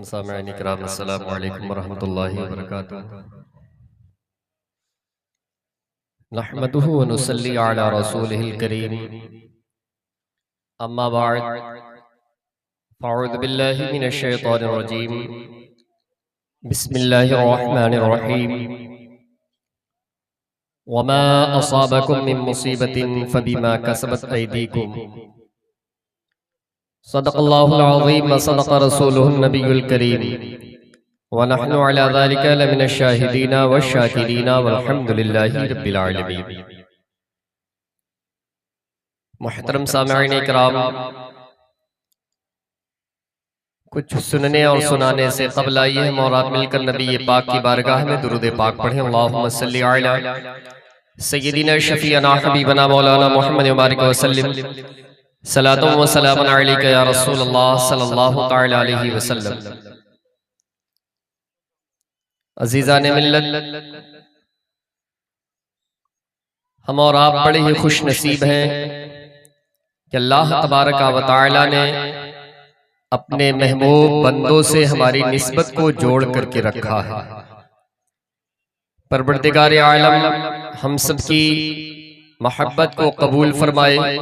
सामईन इकराम अस्सलामु अलैकुम वरहमतुल्लाहि वबरकातुहू। नहमदुहु व नुसल्ली अला रसूलिहिल करीम। अम्मा बाद फ़अऊज़ु बिल्लाहि मिनश शैतानिर रजीम। बिस्मिल्लाहिर रहमानिर रहीम। वमा असाबकुम मिन मुसीबतिन फबिमा कसबत ऐदीकुम। सदक़ल्लाहुल अज़ीम व सदक़ रसूलुहुन नबियुल करीम व नहनु अला ज़ालिका लमिनश शाहिदीन व शाकिरीन वल्हम्दुलिल्लाहि रब्बिल आलमीन। मुहतरम सामईन इकराम, कुछ सुनने और सुनाने से क़ब्ल आइए हम और आप मिलकर नबी पाक की बारगाह में दुरूद पाक पढ़ें। अल्लाहुम्मा सल्लि अला सय्यिदिना शफ़ीअना हबीबना मौलाना मुहम्मद मुबारक वसल्लम सलातुम व सलामुन अलैका या रसूलल्लाह सल्लल्लाहु तआला अलैहि वसल्लम। अज़ीज़ान मिल्लत, हम और आप बड़े ही खुश नसीब हैं कि अल्लाह तबारक व तआला ने अपने महबूब बंदों से हमारी निस्बत को जोड़ करके रखा है। परवरदिगार आलम हम सब की मोहब्बत को कबूल फरमाए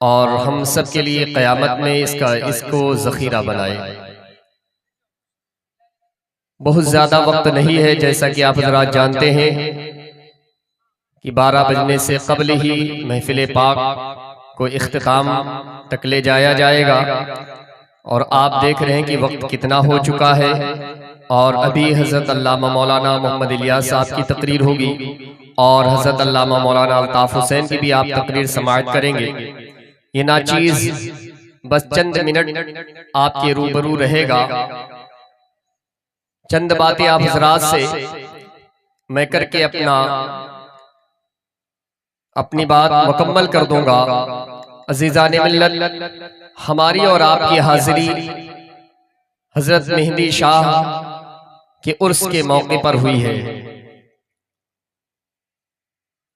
और हम सब के लिए क़यामत में इसको ज़ख़ीरा बनाए। बहुत ज़्यादा वक्त नहीं है, जैसा कि आप हज़रात जानते हैं कि 12 बजने से कबल ही महफिल पाक को इख्तिताम तक ले जाया जाएगा और आप देख रहे हैं कि वक्त कितना हो चुका है और अभी हज़रत अल्लामा मौलाना मोहम्मद इलियास साहब की तकरीर होगी और हज़रत अल्लामा मौलाना अल्ताफ़ हुसैन की भी आप तकरीर समाअत करेंगे। ये नाचीज़ बस चंद मिनट आपके रूबरू रहेगा। चंद बातें आप हज़रात से मैं करके अपनी बात मुकम्मल कर दूंगा। अज़ीज़ान मिल्लत, हमारी और आपकी हाज़िरी हज़रत मेहंदी शाह के उर्स के मौके पर हुई है।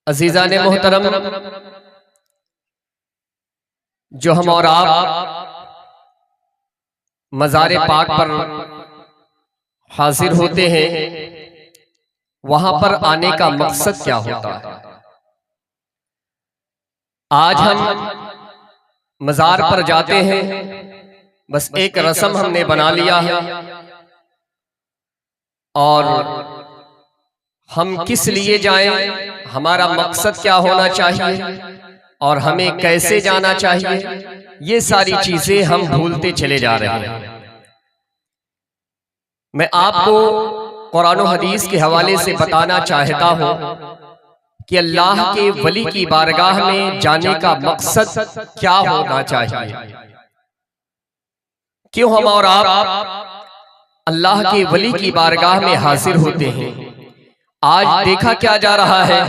अज़ीज़ान मोहतरम, जो हम और आप मज़ार पाक पर हाजिर होते हैं, वहां पर आने का मकसद क्या होता है? आज हम मज़ार पर जाते हैं, बस एक रस्म हमने बना लिया है और हम किस लिए जाएं, हमारा मकसद क्या होना चाहिए और हमें कैसे जाना चाहिए, ये सारी चीजें हम भूलते चले जा रहे हैं। मैं आपको कुरान और हदीस के हवाले से बताना चाहता हूं कि अल्लाह के वली की बारगाह में जाने का मकसद क्या होना चाहिए। क्यों हम और आप अल्लाह के वली की बारगाह में हाजिर होते हैं? आज देखा क्या जा रहा है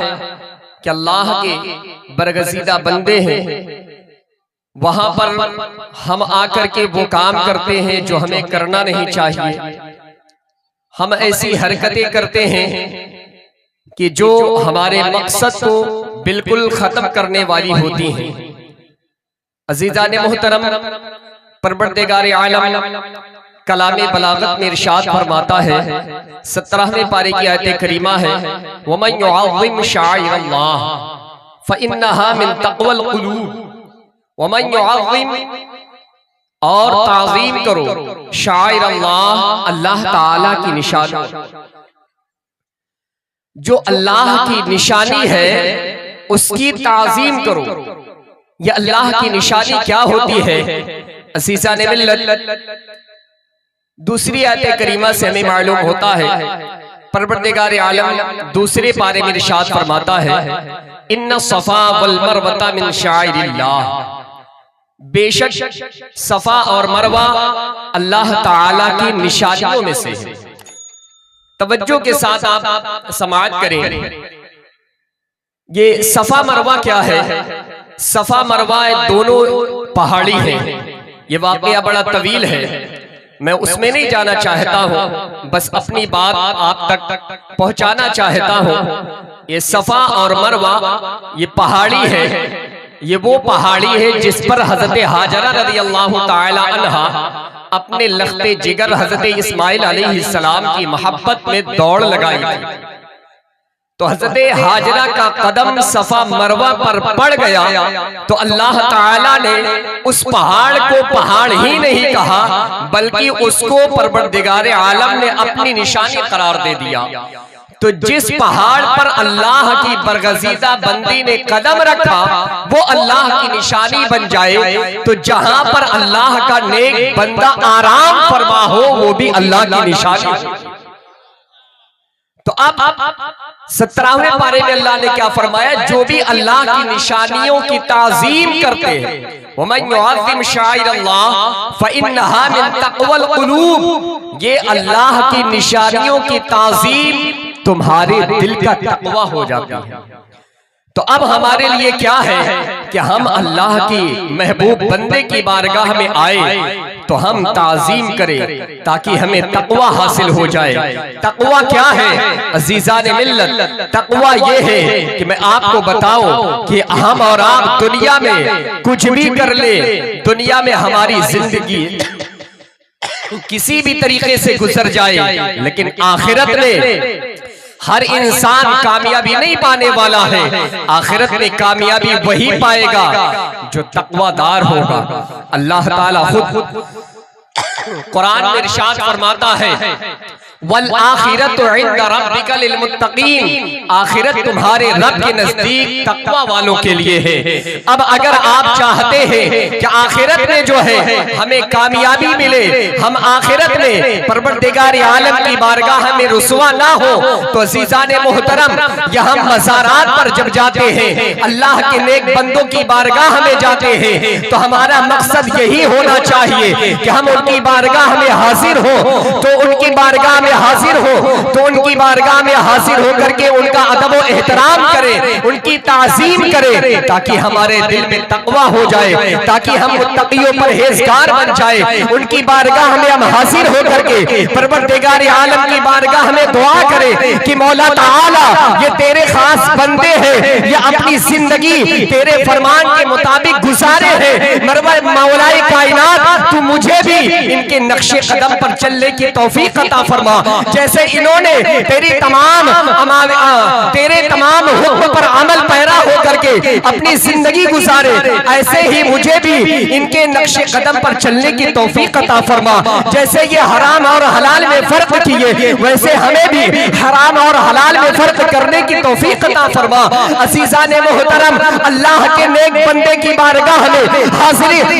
कि अल्लाह के बरगज़ीदा बंदे हैं, वहां पर हम आकर के वो काम करते हैं जो हमें करना नहीं चाहिए। हम ऐसी हरकतें करते हैं कि जो हमारे मकसद को बिल्कुल खत्म करने वाली होती हैं। अज़ीज़ान मोहतरम, परवरदिगार आलम कलामे बलागत में इरशाद फरमाता है, 17वें पारे की आयत करीमा है, वमन युअज़्ज़िम शाइरल्लाह फ़इन्नहा मिन तक़वल क़ुलूब। वमन युअज़्ज़िम, और ताज़ीम करो, शाइरल्लाह, अल्लाह ताला की निशानी। जो अल्लाह की निशानी है उसकी ताज़ीम करो। ये अल्लाह की निशानी क्या होती है? अज़ीज़ान मिल्लत, दूसरी आयत करीमा से हमें मालूम होता है, परवरदिगार आलम दूसरे पारे में इरशाद फरमाता है, इन्ना सफ़ा वल मरवता मिन शाइरिल्लाह, बेशक सफ़ा और मरवा अल्लाह ताला की निशानियों में से है। तवज्जो के साथ आप समाअत करें। ये सफ़ा मरवा क्या है? सफ़ा मरवा दोनों पहाड़ी हैं। ये वाक़या बड़ा तवील है, मैं उसमें नहीं जाना चाहता हूँ, बस अपनी बात आप तक पहुंचाना चाहता हूँ। ये सफा और मरवा ये पहाड़ी है, ये वो पहाड़ी है जिस पर हजरत हाजरा रज़ी अल्लाह ताला अन्हा अपने लख्ते जिगर हजरत इस्माइल अलैहिस्सलाम की मोहब्बत में दौड़ लगाई थी। तो हजरत हाजरा का कदम सफा मरवा पर पड़ गया तो अल्लाह ताला ने उस पहाड़ को पहाड़ ही नहीं कहा, बल्कि उसको परवरदिगार आलम ने अपनी निशानी करार दे दिया। तो जिस पहाड़ पर अल्लाह की बरगजीदा बंदी ने कदम रखा वो अल्लाह की निशानी बन जाए, तो जहां पर अल्लाह का नेक बंदा आराम फरमा हो वो भी अल्लाह की निशानी। तो अब 17वें पारे में अल्लाह ने क्या फरमाया, जो भी अल्लाह की निशानियों की ताजीम करते हैं, वमन युअज़्ज़िम शाइरअल्लाह फ़इन्नहा मिन तक़वल क़ुलूब, ये अल्लाह की निशानियों की ताजीम तुम्हारे दिल का तक़वा हो जाता है। तो अब हमारे लिए क्या है कि हम अल्लाह की महबूब बंदे की बारगाह में आए तो हम ताजीम करें ताकि हमें तक़वा हासिल हो जाए। तक़वा क्या है अज़ीज़ान मिल्लत? तक़वा ये है कि मैं आपको बताऊं कि हम और आप दुनिया में कुछ भी कर ले, दुनिया में हमारी जिंदगी किसी भी तरीके से गुजर जाए, लेकिन आखिरत में हर इंसान कामयाबी नहीं पाने वाला है। आखिरत में कामयाबी वही पाएगा जो तक़वादार होगा। अल्लाह ताला खुद कुरान में इरशाद फरमाता है, वल आखिरतु इंदा रब्बिका लिल मुत्तकीन, आखिरत तुम्हारे रब के नजदीक तक़वा वालों के लिए है। अब अगर आप चाहते हैं कि आखिरत में जो है हमें कामयाबी मिले, हम आखिरत में परवरदिगार आलम की बारगाह में रुसवा ना हो, तो अज़ीज़ान मोहतरम यहाँ मज़ारात पर जब जाते हैं, अल्लाह के नेक बंदों की बारगाह में जाते हैं, तो हमारा मकसद यही होना चाहिए कि हम उनकी बारगाह में हाजिर हो, तो उनकी बारगाह में हाजिर हो तो उनकी बारगाह में हाजिर होकर के उनका अदब व एहतराम करें, उनकी ताज़ीम करें, ताकि हमारे दिल में तक़वा हो जाए, ताकि हम मुत्तक़ियों परहेज़गार बन जाए। उनकी बारगाह में हम हाजिर होकर के परवरदिगार आलम की बारगाह में दुआ करें कि मौला ताला ये तेरे खास बंदे हैं, ये अपनी जिंदगी तेरे फरमान के मुताबिक गुजारे हैं। मौलाए कायनात तू मुझे भी इनके नक्शे कदम पर चलने की तौफीक अता फरमा। जैसे इन्होंने तेरे तमाम हुक्म पर अमल पैरा होकर के अपनी जिंदगी गुजारे, ऐसे ही मुझे भी इनके नक्शे कदम पर चलने की तौफीक अता फरमा। जैसे ये हराम और हलाल में फर्क किए, वैसे हमें भी हराम और हलाल में फर्क करने की तौफीक अता फरमा। अज़ीज़ान मोहतरम, अल्लाह के नेक बंदे की बारगाह में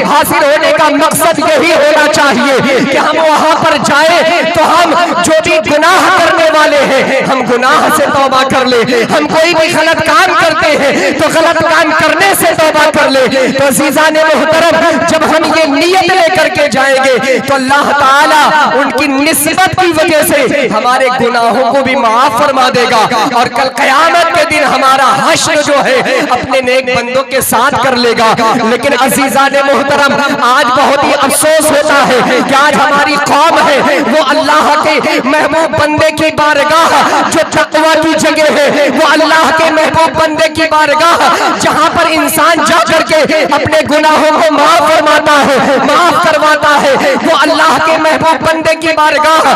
हाजिर होने का मकसद यही होना चाहिए कि हम वहां पर जाए तो हम जो भी गुनाह करने वाले हैं हम गुनाह से तौबा कर ले, हम कोई भी गलत काम करते हैं तो गलत काम करने से तौबा कर ले। तो अज़ीज़ान मोहतरम, जब हम ये नियत लेकर के जाएंगे तो अल्लाह ताला उनकी निस्बत की वजह से हमारे गुनाहों को भी माफ फरमा देगा, और कल क़यामत के दिन हमारा हश्र जो है अपने नेक बंदों के साथ कर लेगा। लेकिन अज़ीज़ान मोहतरम, आज बहुत ही अफसोस होता है कि आज हमारी कौम है वो अल्लाह के महबूब बंदे की बारगाह जो तक़वा की जगह है, वो अल्लाह के महबूब बंदे की बारगाह जहां पर इंसान जा करके अपने गुनाहों को माफ फरमाता है, माफ करवाता है, वो अल्लाह के महबूब बंदे की बारगाह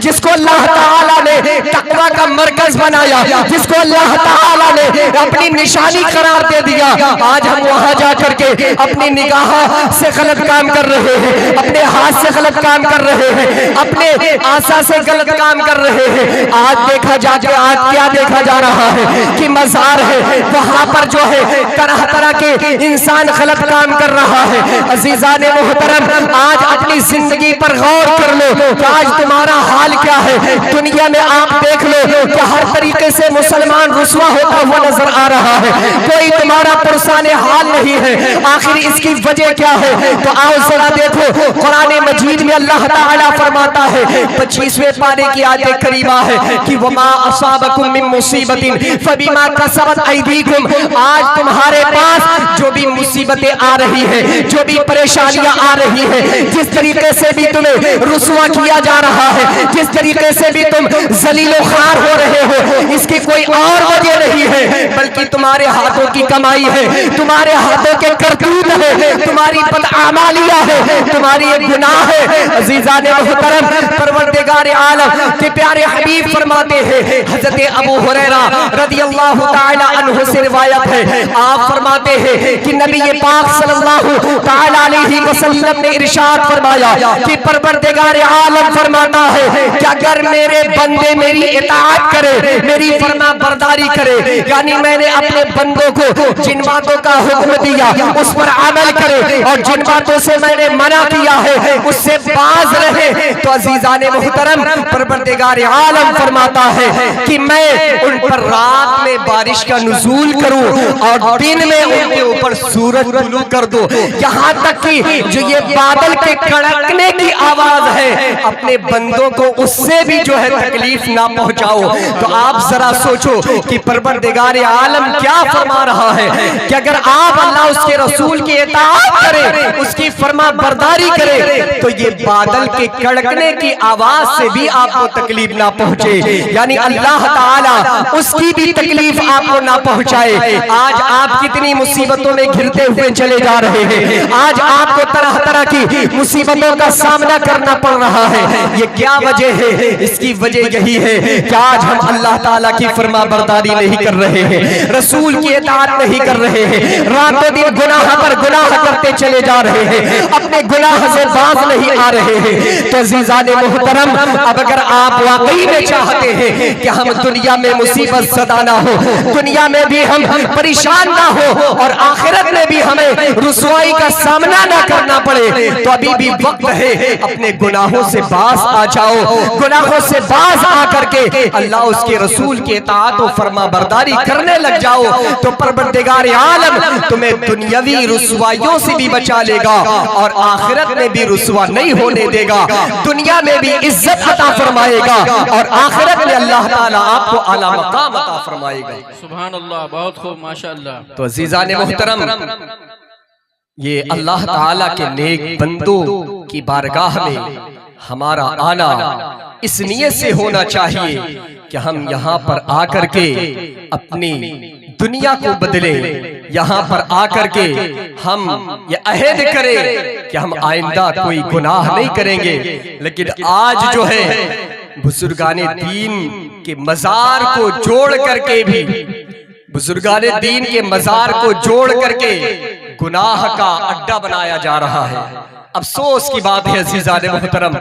जिसको अल्लाह ताला ने तक़वा का मरकज बनाया, जिसको अल्लाह ताला ने अपनी निशानी करार दे दिया, आज हम वहां जा करके अपनी निगाह से गलत काम कर रहे हैं, अपने हाथ से गलत काम कर रहे हैं, अपने आशा से गलत काम कर रहे हैं। आज देखा जाके आज क्या देखा जा रहा है कि मज़ार है, वहां पर जो है तरह तरह के इंसान गलत काम कर रहा है। अज़ीज़ान मोहतरम, आज अपनी जिंदगी पर गौर कर लो कि आज तुम्हारा हाल क्या है। दुनिया में आप देख लो कि हर तरीके से मुसलमान रुसवा होता हुआ नजर आ रहा है, कोई तुम्हारा पुरसाने हाल रही है, आखिर इसकी वजह क्या है? तो आओ जरा देखो, कुरान मजीद में अल्लाह ताला फरमाता है 25वें पारे की आयत करीमा है कि वमा असाबकुम मिन मुसीबतिन फबिमा कसबत ऐदीकुम। आज तुम्हारे पास जो भी मुसीबतें आ रही है, जो भी परेशानियां आ रही है, जिस तरीके से भी तुम्हें रुसवा किया जा रहा है, जिस तरीके से भी तुम जलीलो खार हो रहे हो, इसकी कोई और वजह नहीं है बल्कि तुम्हारे हाथों की कमाई है, तुम्हारे हाथों के करतूत है, तुम्हारी बदआमालियां है, तुम्हारी एक गुनाह है। अजीजान मुहतरम, परवरदिगार आलम के प्यारे हबीब फरमाते हैं, हजरत अबू हुरैरा रदियल्लाहु ताला अन्हु से रिवायत है, आप फरमाते हैं कि नबी पाक सल्लल्लाहु ताला अलैहि वसल्लम ने इरशाद फरमाया कि परवरदिगार आलम फरमाता है कि अगर मेरे बंदे मेरी इताअत करे, मेरी फरमा बरदारी करे, यानी मैंने अपने बंदों को जिन बातों का हुक्म दिया उस पर अमल करे और जिन बातों से मैंने मना किया है उससे बाज रहे, तो अजीजान मुहतरम परवरदिगार आलम फरमाता है कि मैं उन पर रात में बारिश का नुज़ूल करूं और दिन में उनके ऊपर सूरज तुलू कर दो, यहाँ तक कि जो ये बादल के कड़कने की आवाज है अपने बंदों को उससे भी जो है तकलीफ ना पहुंचाओ। तो आप जरा सोचो कि परवरदिगार आलम क्या फरमा रहा है कि अगर आप अल्लाह उसके रसूल की इताअत करें, उसकी फरमा बरदारी करें, तो ये बादल के कड़कने की आवाज से भी आपको तकलीफ ना पहुंचे, यानी अल्लाह ताला उसकी भी तकलीफ आपको ना पहुंचाए। आज आप कितनी मुसीबतों में घिरते हुए चले जा रहे हैं, आज आपको तरह तरह की मुसीबतों का सामना करना पड़ रहा है, ये क्या वजह है? इसकी वजह यही है कि आज हम अल्लाह ताला की फरमा बरदारी नहीं कर रहे हैं, रसूल की इताअत नहीं कर रहे हैं, रातों दिन गुनाह पर गुनाह करते चले जा रहे हैं, अपने गुनाह से बाज नहीं आ रहे हैं। तो अज़ीज़ान मुहतरम, अब अगर आप वाकई में चाहते हैं कि हम दुनिया में मुसीबत ज़दा ना हो, दुनिया में भी हम परेशान ना हो और आखिरत में भी हमें रुसवाई का सामना ना करना पड़े, तो अभी भी वक्त है, अपने गुनाहों से बाज आ जाओ, गुनाहों से बाज आ करके अल्लाह उसके रसूल के इताअत और फरमा बरदारी करने लग जाओ, तो परवरदिगार आलम तुम्हें दुनियावी रुसवाइयों से भी बचा लेगा और आखिरत में भी रुसवा नहीं होने देगा, दुनिया में भी इज्जत अता फरमाएगा और आखिरत में अल्लाह ताला आपको आला मकाम अता फरमाएगा। सुभान अल्लाह, बहुत खूब, माशाअल्लाह। तो अज़ीज़ान मुहतरम, ये अल्लाह ताला के नेक बंदों की बारगाह में हमारा आना इस नियत से होना चाहिए कि हम यहाँ पर आकर के अपनी दुनिया को बदले, यहाँ पर आकर के हम ये अहद करें कि हम आइंदा कोई गुनाह नहीं करेंगे। लेकिन आज जो है बुजुर्गाने दीन के मजार को जोड़ करके भी, बुजुर्गाने दीन के मजार को जोड़ करके गुनाह का अड्डा बनाया जा रहा है। अफसोस की बात है अज़ीज़ान मुहतरम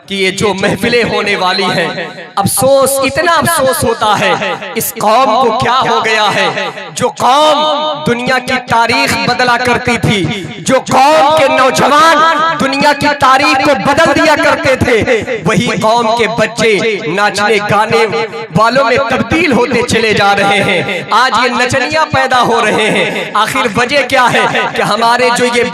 कि ये जो महफिलें होने वाली हैं, अफसोस, इतना अफसोस होता है इस कौम को क्या हो गया है। जो कौम दुनिया की तारीख बदला करती थी, जो कौम के नौजवान दुनिया की तारीख को बदल दिया करते थे, वही कौम के बच्चे नाचने गाने वालों में तब्दील होते चले जा रहे हैं। आज ये नचनियां पैदा हो रहे हैं। आखिर वजह क्या है कि हमारे जो ये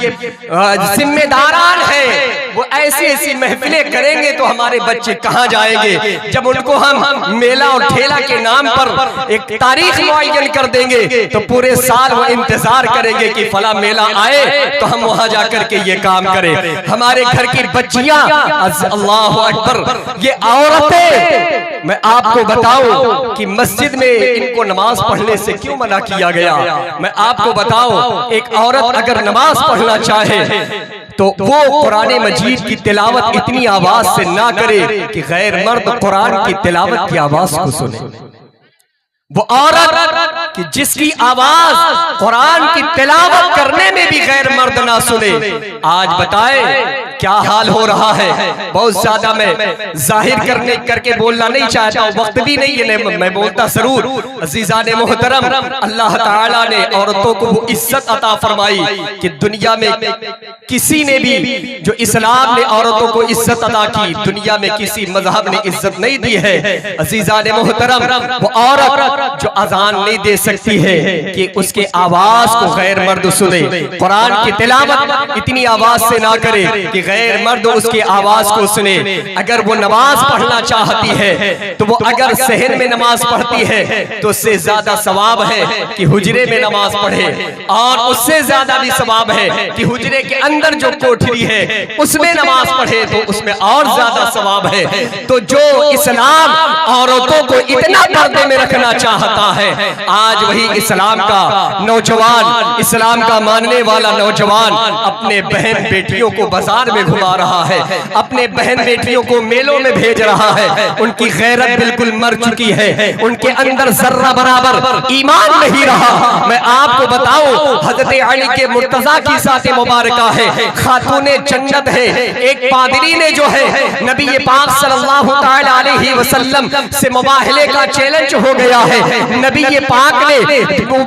जिम्मेदार है वो ऐसी ऐसी महफिलें करेंगे तो हमारे बच्चे कहां जाएंगे? जब उनको हम मेला और ठेला के नाम पर एक तारीख मुअय्यन कर देंगे तो पूरे साल वो इंतजार करेंगे कि फला मेला आए तो हम वहां जाकर के ये काम करें। हमारे घर की बच्चियां, अल्लाह अकबर, ये औरतें, मैं आपको बताऊं कि मस्जिद में इनको नमाज पढ़ने से क्यों मना किया गया। मैं आपको बताऊं, एक औरत अगर नमाज पढ़ना चाहे तो वो कुरान मजीद की तिलावत इतनी आवाज से ना करे कि गैर मर्द कुरान की तिलावत की आवाज को सुने। वो औरत कि जिसकी आवाज कुरान की तिलावत करने में भी गैर मर्द ना सुने। आज बताए क्या हाल हो रहा है। बहुत ज्यादा मैं जाहिर करके बोलना नहीं चाहता, वक्त भी नहीं है, मैं बोलता जरूर। अज़ीज़ान मुहतरम, अल्लाह ताला ने औरतों को वो इज्जत अता फरमाई कि दुनिया में किसी ने भी, जो इस्लाम ने औरतों को इज्जत अदा की, दुनिया में किसी मजहब ने इज्जत नहीं दी है। अज़ीज़ान मुहतरम, वो औरत जो अजान नहीं दे सकती है कि उसके आवाज को गैर मर्द सुने, कुरान की तिलावत इतनी आवाज से ना करे कि गैर मर्द उसकी आवाज को सुने। अगर वो नमाज पढ़ना चाहती है तो वो अगर शहर में नमाज पढ़ती है तो उससे ज्यादा सवाब है कि हुजरे में नमाज पढ़े, और उससे ज्यादा भी सवाब है कि हुजरे के अंदर जो कोठरी है उसमें नमाज पढ़े तो उसमें और ज्यादा सवाब है। तो जो इस्लाम औरतों को इतना पर्दे में रखना चाहता है, आज वही इस्लाम का नौजवान, इस्लाम का मानने वाला नौजवान अपने बहन बेटियों को बाजार में घुमा रहा है, अपने बहन बेटियों को मेलों में भेज रहा है। उनकी गैरत बिल्कुल मर चुकी है, उनके अंदर जर्रा बराबर ईमान नहीं रहा। मैं आपको बताऊं, हजरत अली के मुर्तजा की साथे मुबारका है, खातूने जन्नत है। एक पादरी ने जो है नबी पाक सल्लल्लाहु तआला अलैहि वसल्लम से मुबाहले का चैलेंज हो गया है। नबी पाक ने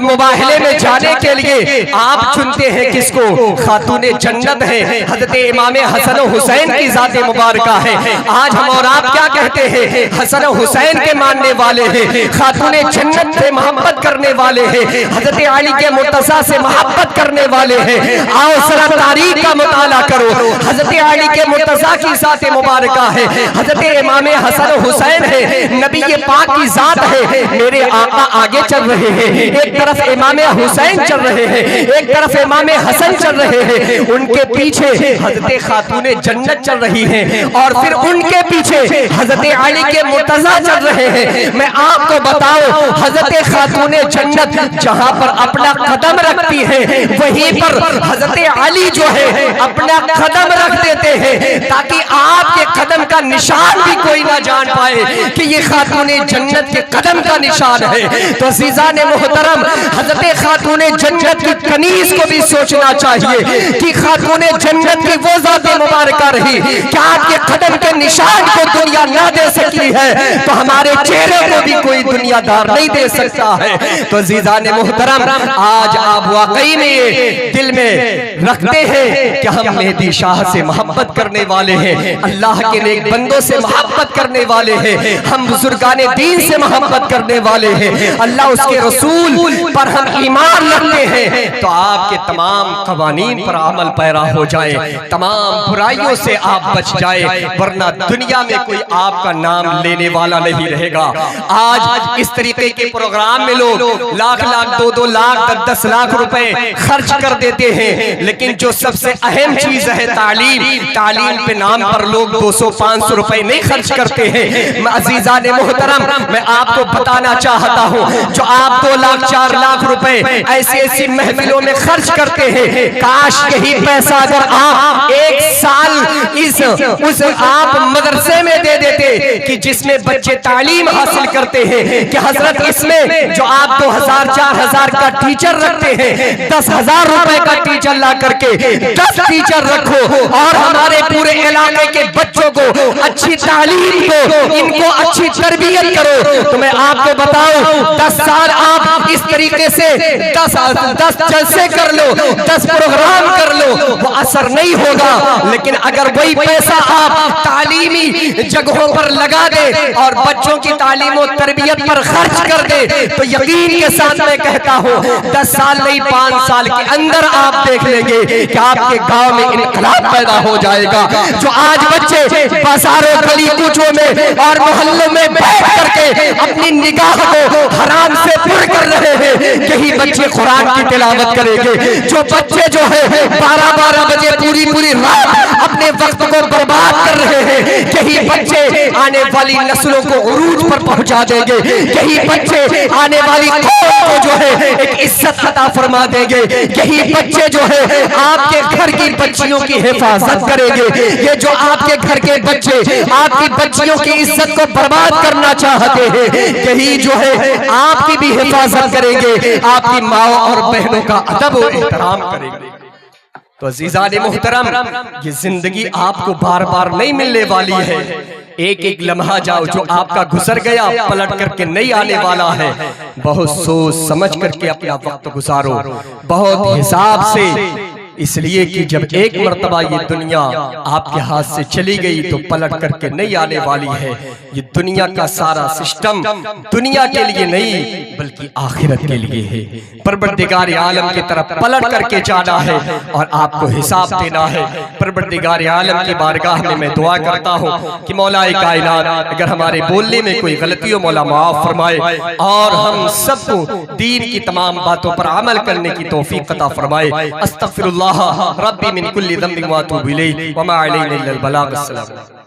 मुबाहले में जाने के लिए आप चुनते हैं किसको? खातूने जन्नत है, हजरत इमाम हसन हुसैन की जाते मुबारका है। आज हम और आप क्या कहते हैं? हसन हुसैन के मानने वाले हैं, खातूने जन्नत से मोहब्बत करने वाले हैं, हजरत अली के मुर्तजा से मोहब्बत करने वाले हैं। आओ जरा तारीख का मुताला करो। हजरत अली के मुर्तजा की जाते मुबारका है, हजरत इमाम हसन हुसैन है, नबी पाक की जात है। मेरे आका आगे चल रहे हैं, एक तरफ इमाम हुसैन चल रहे हैं, एक तरफ इमाम हसन चल रहे हैं, उनके पीछे हजरत खातूने जन्नत चल रही है, और फिर उनके पीछे हजरत अली के मुर्तजा चल रहे हैं। मैं आपको बताऊं, हजरत खातूने जन्नत जहां पर अपना कदम रखती है वहीं पर हजरत अली जो है अपना कदम रख देते हैं, ताकि आपके कदम का निशान भी कोई ना जान पाए कि ये खातूने जन्नत के कदम का निशान है। तो अज़ीज़ान मोहतरम, हजरत खातूने जन्नत की कनीज को भी सोचना चाहिए कि खातूने जन्नत की वो ज़ात मुबारका रही, क्या आपके कदम के निशान को दुनिया ना दे सकी है तो हमारे चेहरे को भी कोई दुनियादार नहीं दे सकता है। तो अज़ीज़ान मोहतरम, आज आप वाकई में ये दिल में रखते हैं कि हम मेहदी शाह से मोहब्बत करने वाले हैं, अल्लाह के नेक बंदों से मोहब्बत करने वाले हैं, हम बुजुर्गाने दीन से मोहब्बत करने वाले हैं, अल्लाह उसके रसूल पर हम ईमान रखते हैं। तो आपके तमाम कवानीन पर अमल पैरा हो जाए, तमाम बुराइयों से आप बच जाए, वरना दुनिया में कोई आपका नाम लेने वाला नहीं रहेगा। आज इस तरीके के प्रोग्राम में लोग लाख लाख, 2-2 लाख, 10-10 लाख रुपए खर्च कर देते हैं, लेकिन जो सबसे अहम चीज है तालीम, तालीम पे नाम पर लोग 200-500 रुपए नहीं खर्च करते हैं। अज़ीज़ान मोहतरम, मैं आपको बताना चाहता हूँ, जो आप 2 लाख 4 लाख रुपए ऐसी ऐसी महफिलों में खर्च करते हैं, काश यही पैसा अगर आप एक साल उस आप मदरसे में दे देते कि जिसमें बच्चे तालीम हासिल करते हैं, कि हजरत इसमें जो आप 2000-4000 का टीचर रखते हैं, 10,000 रुपए का टीचर ला करके 10 टीचर रखो और हमारे पूरे इलाके के बच्चों को अच्छी तालीम दो, इनको अच्छी तरबियत करो। तो मैं आपको बताऊं, 10 साल आप इस तरीके से 10 जलसे कर लो, 10 प्रोग्राम कर लो, वो असर नहीं होगा। लेकिन अगर वही पैसा आप तालीमी जगहों पर लगा दे और बच्चों की तालीम और तरबियत पर खर्च कर दे, तो यकीन के साथ मैं कहता हूँ 10 साल नहीं 5 साल के अंदर आप देख लेंगे कि आपके गांव में इनकलाब पैदा हो जाएगा। जो आज बच्चे बाजारों, गली कूचों में और मोहल्लों में बैठ करके अपनी निगाह को हराम से पुर कर रहे हैं, यही बच्चे कुरान की तिलावत करेंगे। जो बच्चे जो है 12-12 बजे पूरी रात अपने वक्त को बर्बाद कर रहे हैं, यही बच्चे आने वाली नस्लों को उरूज पर पहुंचा देंगे, यही बच्चे आने वाली कौम को जो है एक इज्जत अता फरमा देंगे, यही बच्चे जो है आपके घर की बच्चियों की हिफाजत करेंगे। ये जो आपके घर के बच्चे आपकी बच्चियों की इज्जत को बर्बाद करना चाहते हैं, यही जो है आपकी भी हिफाजत करेंगे, आपकी माँ और बहनों का अदब और एहतराम करेंगे। तो अज़ीज़ान मोहतरम, ये जिंदगी आपको बार बार नहीं मिलने वाली है। एक एक लम्हा जाओ जो आपका गुजर गया पलट करके नहीं आने वाला है। बहुत सोच समझ करके अपना वक्त गुजारो, बहुत हिसाब से, इसलिए कि जब एक मर्तबा ये दुनिया आपके हाथ से चली गई तो पलट करके नहीं आने वाली है। ये दुनिया का सारा सिस्टम दुनिया के लिए नहीं, बल्कि आखिरत के लिए है। परवरदिगार आलम की तरफ पलट करके जाना है और आपको हिसाब देना है। परवरदिगार आलम की बारगाह में मैं दुआ करता हूँ कि मौलाए कायनात अगर हमारे बोलने में कोई गलती हो मौला माफ फरमाए और हम सबको दीन की तमाम बातों पर अमल करने की तौफीक अता फरमाए। अस्तगफिरुल्लाह रब्बी मिन कुल्ली ज़ंबिन व अतूबु इलैहि व मा अलैना इल्लल बलाग। अस्सलाम।